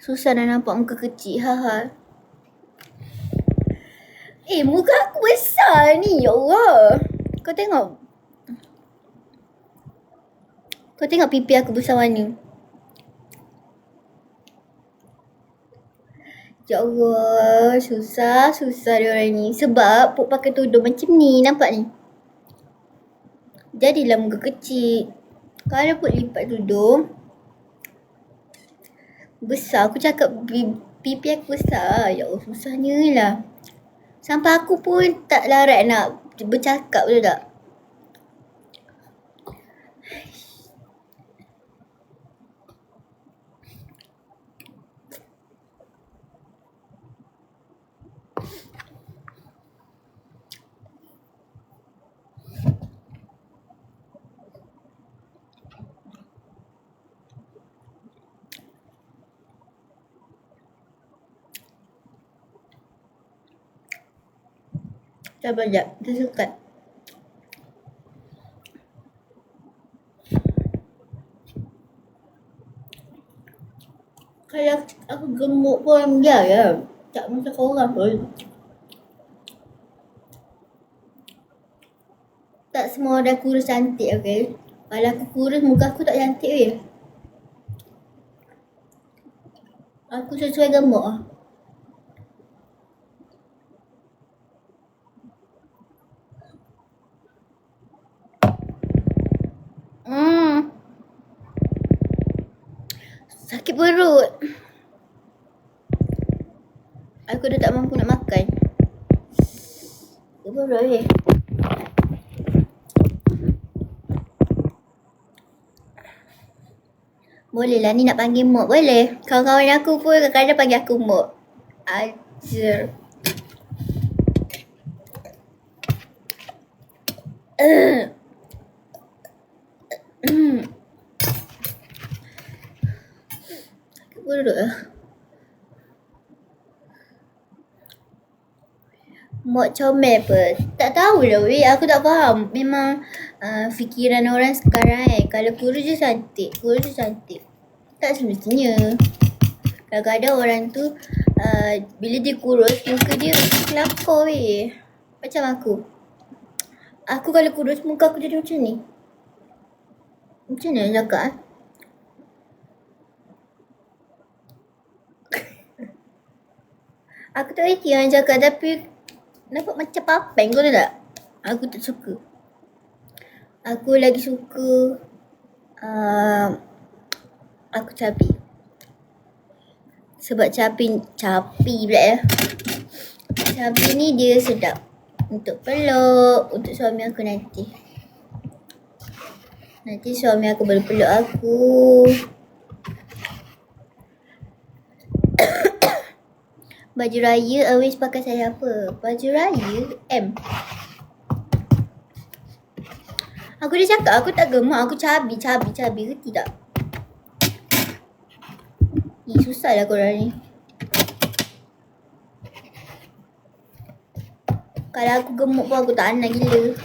Susah nak nampak muka kecil. Haha. Muka aku besar ni. Ya Allah. Kau tengok. Kau tengok pipi aku besar mana. Ya Allah. Susah diorang ni. Sebab Puk pakai tudung macam ni. Nampak ni. Jadilah muka kecil. Kalau Puk lipat tudung. Besar. Aku cakap pipi aku besar. Ya Allah. Susahnya lah. Sampai aku pun tak larat nak bercakap, betul tak? Sabar sekejap. Tersekat. Kalau aku gemuk pun biar ya. Tak macam korang pun. Tak semua orang kurus cantik, okay? Kalau aku kurus, muka aku tak cantik weh. Aku sesuai gemuk lah. Sakit perut. Aku dah tak mampu nak makan. Sakit perut weh. Boleh lah ni nak panggil Mok, boleh. Kawan-kawan aku pun kadang-kadang panggil aku Mok. Ajar. Sakit perut lah. Mok comel apa? Tak tahulah weh, aku tak faham. Memang fikiran orang sekarang kalau kurus je cantik, tak semestinya. Kadang-kadang orang tu bila dia kurus, muka dia kelakar weh. Macam aku. Aku kalau kurus, muka aku jadi macam ni. Macam mana nak cakap Aku tak reti orang cakap tapi nampak macam papan, kau tahu tak? Aku tak suka. Aku lagi suka aku cabi. Sebab cabi pula ya. Cabi ni dia sedap. Untuk peluk, untuk suami aku nanti. Nanti suami aku baru peluk aku. Baju raya always pakai saya apa? Baju raya M. Aku dah cakap aku tak gemuk, aku cabi ke tidak? Susahlah korang ni. Kalau aku gemuk pun aku tak nak gila.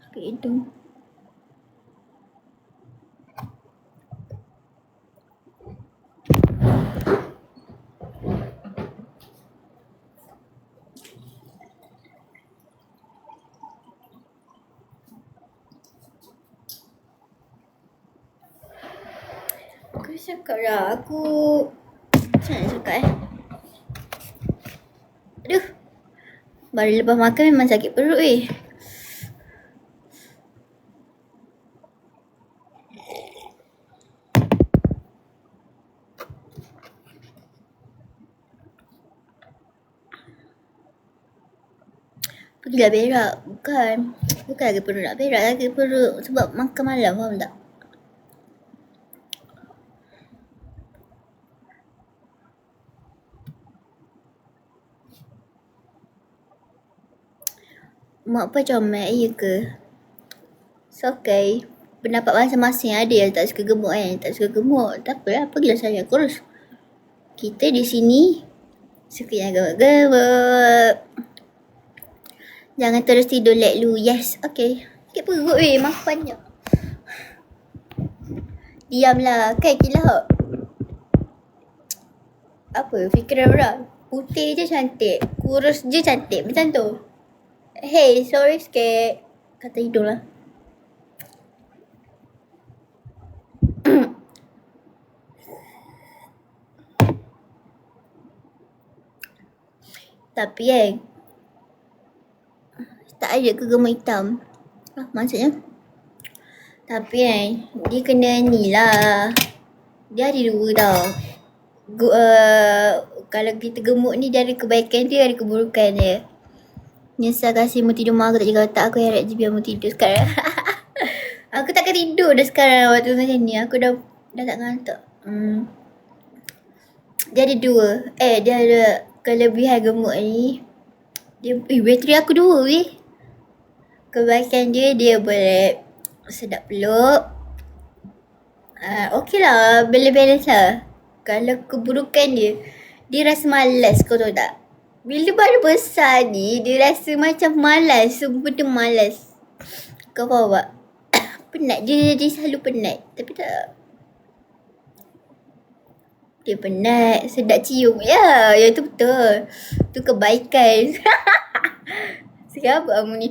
Sakit hidung. Aku cakap dah, aku macam mana cakap Aduh. Baru lepas makan memang sakit perut weh. Pergilah berak. Bukan lagi perut nak berak, lagi perut sebab makan malam, faham tak? Mak apa comel, iya ke? It's okay. Pendapat masing-masing ada yang tak suka gemuk kan. Tak suka gemuk, tak apalah, pergilah saya kurus. Kita di sini suka yang gemuk-gemuk. Jangan terus tidur let lu. Yes, okay. Sakit perut weh, makan banyak. Diamlah. Kan gila. Apa fikiran orang? Putih je cantik. Kurus je cantik. Macam tu. Hey, sorry sikit. Kata hidung lah. Tapi tak ada ke gemuk hitam? Maksudnya? Tapi dia kena ni lah. Dia ada dua tau. Kalau kita gemuk ni, dia ada kebaikan dia, ada keburukan dia. Nyesal kasih mu tidur malam, aku tak jaga otak aku, harap je biar mu tidur sekarang. Aku takkan tidur dah sekarang waktu macam ni. Aku dah tak ngantuk. Dia ada dua. Dia ada kelebihan gemuk ni. Dia, bateri aku 2 weh. Kebaikan dia, dia boleh sedap peluk. Okey lah, balance lah. Kalau keburukan dia, dia rasa malas, kau tahu tak? Bila baru besar ni, dia rasa macam malas. Semua benda malas. Kau faham tak? Penat. Dia selalu penat. Tapi tak. Dia penat. Sedap cium. Ya, yang tu betul. Tu kebaikan. Siapa kamu ni?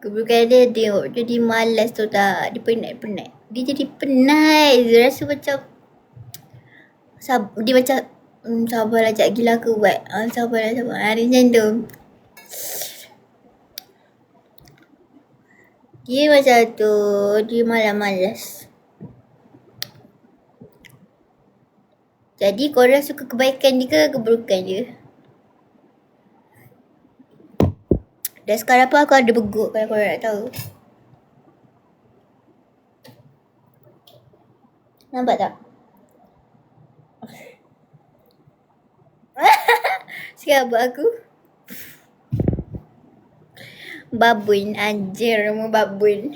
Keburukan dia tengok. Dia malas tu tak. Dia penat. Dia jadi penat. Dia rasa macam dia macam sabarlah Cak, gila aku buat. Sabarlah. Dia macam tu. Dia macam tu. Dia malas. Jadi korang suka kebaikan dia ke keburukan dia? Dan sekarang pun aku ada beguk kalau korang nak tahu. Nampak tak? Siapa aku? Babun. Anjir, nama babun.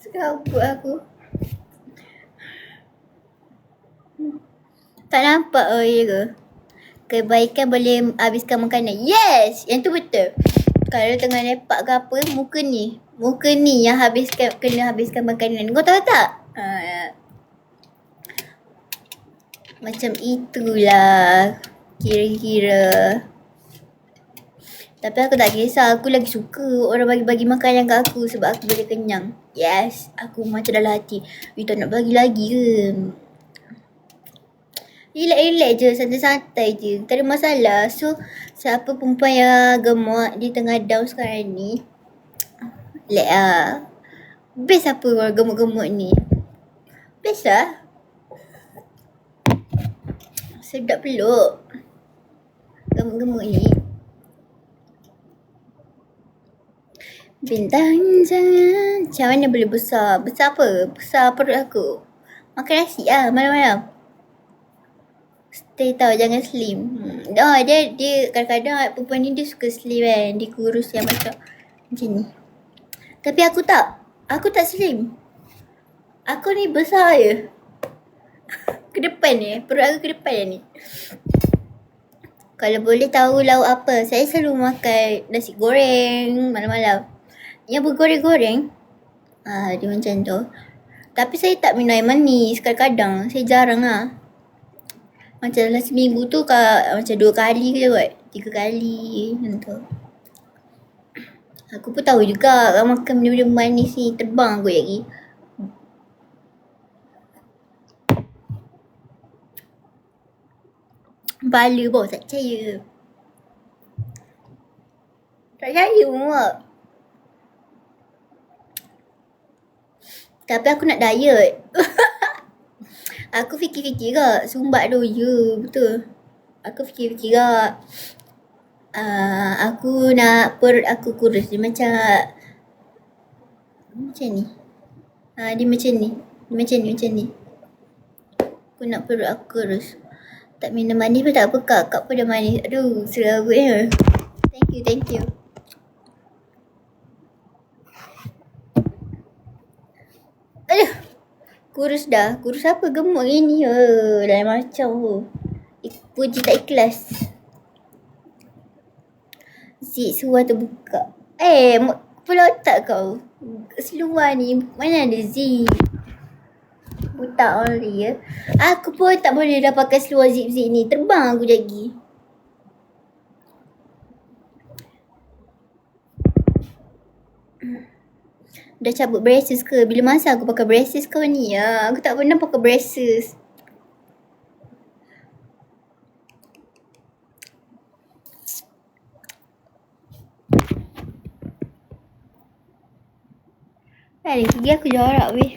Siapa aku? Tak nampak ya ke? Kebaikan boleh habiskan makanan. Yes! Yang tu betul. Kalau tengah lepak ke apa, muka ni yang kena habiskan makanan. Kau tahu tak? Macam itulah kira-kira. Tapi aku tak kisah. Aku lagi suka orang bagi makanan kat aku sebab aku boleh kenyang. Yes, aku macam dalam hati, tak nak bagi lagi ke? Relax je, santai-santai je. Tak ada masalah. So, siapa perempuan yang gemuk, dia tengah down sekarang ni, relax lah. Best apa orang gemuk-gemuk ni? Best lah. Sedap peluk. Gemuk-gemuk ni. Bintang jangan. Macam mana boleh besar? Besar apa? Besar perut aku. Makan nasi lah malam-malam. Stay tau, jangan slim. Dia kadang-kadang perempuan ni dia suka slim kan. Dia kurus yang macam ni. Tapi aku tak. Aku tak slim. Aku ni besar je. Ke depan ni. Perut aku ke depan ni. Kalau boleh tahu lauk apa, saya selalu makan nasi goreng malam-malam. Yang bergoreng-goreng. Dia macam tu. Tapi saya tak minum air manis. Kadang-kadang. Saya jarang lah. Macam dalam seminggu tu macam 2 kali ke kot. 3 kali macam tu. Aku pun tahu juga kalau makan benda-benda manis ni terbang aku lagi. Bala bos, tak percaya. Tak percaya mak. Tapi aku nak diet. Aku fikir-fikir kak, sumbat tu, ya betul. Aku fikir-fikir kak. Aku nak perut aku kurus. Dia macam ni. Dia macam ni. Aku nak perut aku kurus. Tak minum manis pun tak apa kak. Kak pun dah manis. Aduh, serabut ya. Thank you. Aduh. Kurus dah. Kurus apa? Gemuk ni. Lain macam tu. Puji tak ikhlas. Zik suar terbuka. Kepala otak kau. Seluar ni. Mana ada Zik? Buta only ya. Aku pun tak boleh dah pakai seluar zip-zip ni. Terbang aku lagi. Dah cabut braces ke? Bila masa aku pakai braces kau ni ya? Aku tak pernah pakai braces. Ada gigi aku jorok weh.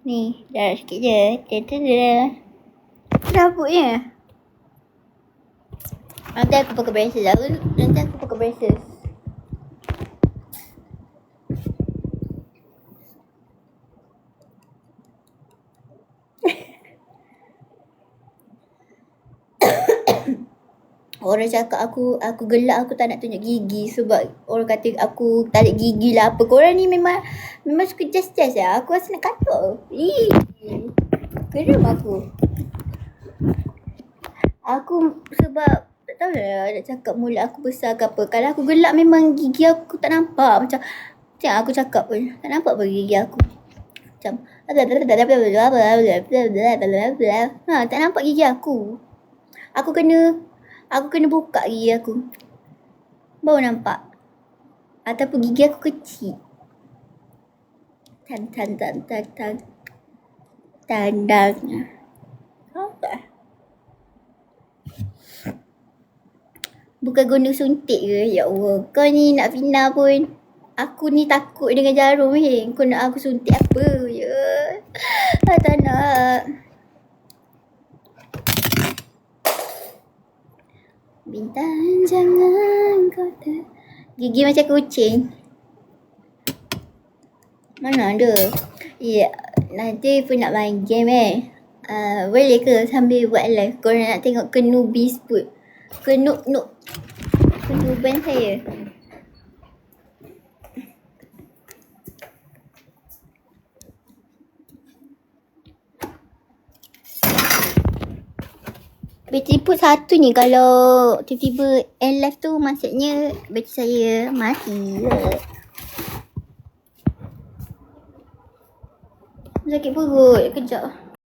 Ni, darah sikit je. Rabuknya. Nanti aku pakai braces. Nanti aku pakai braces. Orang cakap aku gelak, aku tak nak tunjuk gigi sebab orang kata aku tak ada gigi lah apa. Korang ni memang suka just-just lah. Aku rasa nak katuk. Geram aku. Aku sebab tak tahu lah nak cakap mulut aku besar ke apa. Kalau aku gelak memang gigi aku tak nampak. Macam aku cakap pun tak nampak pun gigi aku. Macam tak nampak gigi aku. Aku kena buka gigi aku. Baru nampak. Ataupun gigi aku kecil. Tandangnya. Apa? Bukan guna suntik ke? Ya Allah. Kau ni nak fitnah pun. Aku ni takut dengan jarum ni. Kau nak aku suntik apa? Ya. Tak nak. Bintang jangan kau gigi macam kucing. Mana ada? Ya, nanti pun nak main game boleh ke sambil buat live? Korang nak tengok Kenubis put. Kenuban saya. Bateri put satu ni, kalau tiba-tiba end live tu maksudnya bateri saya mati. Sakit perut kejap.